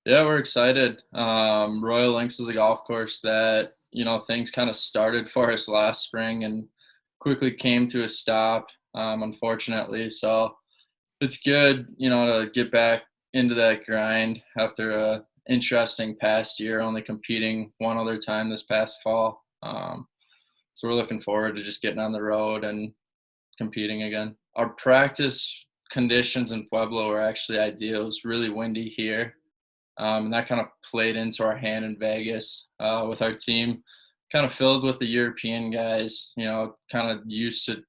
Yeah, we're excited. Royal Links is a golf course that, things kind of started for us last spring and quickly came to a stop, unfortunately. So it's good, to get back into that grind after a interesting past year, only competing one other time this past fall. So we're looking forward to just getting on the road and competing again. Our practice conditions in Pueblo were actually ideal. It was really windy here, and that kind of played into our hand in Vegas with our team kind of filled with the European guys, kind of used to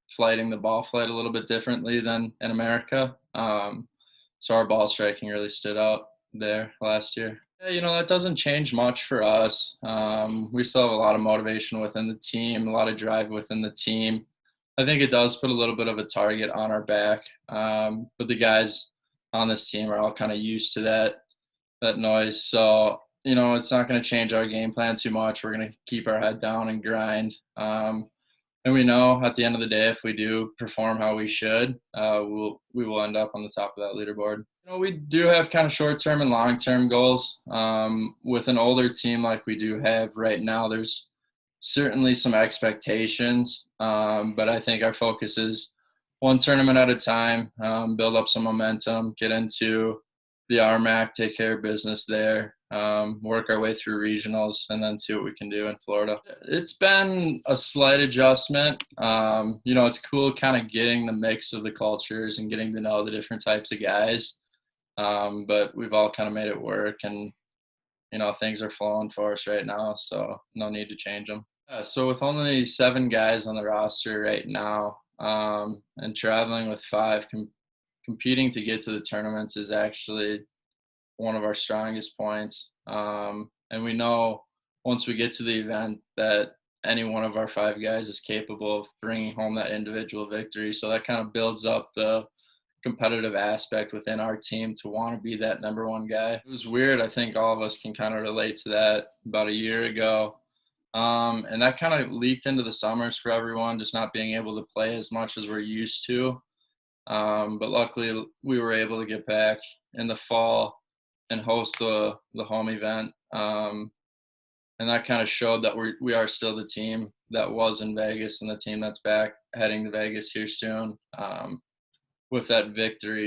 flighting the ball flight a little bit differently than in America. So our ball striking really stood out there last year. Yeah, that doesn't change much for us. We still have a lot of motivation within the team, a lot of drive within the team. I think it does put a little bit of a target on our back, but the guys on this team are all kind of used to that noise. So it's not going to change our game plan too much. We're going to keep our head down and grind. And we know at the end of the day, if we do perform how we should, we will end up on the top of that leaderboard. We do have kind of short-term and long-term goals. With an older team like we do have right now, there's certainly some expectations, but I think our focus is one tournament at a time, build up some momentum, get into the RMAC, take care of business there, work our way through regionals, and then see what we can do in Florida. It's been a slight adjustment. It's cool kind of getting the mix of the cultures and getting to know the different types of guys, but we've all kind of made it work, and things are flowing for us right now, so no need to change them. So with only 7 guys on the roster right now, and traveling with 5, competing to get to the tournaments is actually one of our strongest points. And we know once we get to the event that any one of our 5 guys is capable of bringing home that individual victory. So that kind of builds up the competitive aspect within our team to want to be that number one guy. It was weird. I think all of us can kind of relate to that about a year ago. And that kind of leaked into the summers for everyone, just not being able to play as much as we're used to. But luckily, we were able to get back in the fall and host the home event. And that kind of showed that we are still the team that was in Vegas and the team that's back heading to Vegas here soon, with that victory.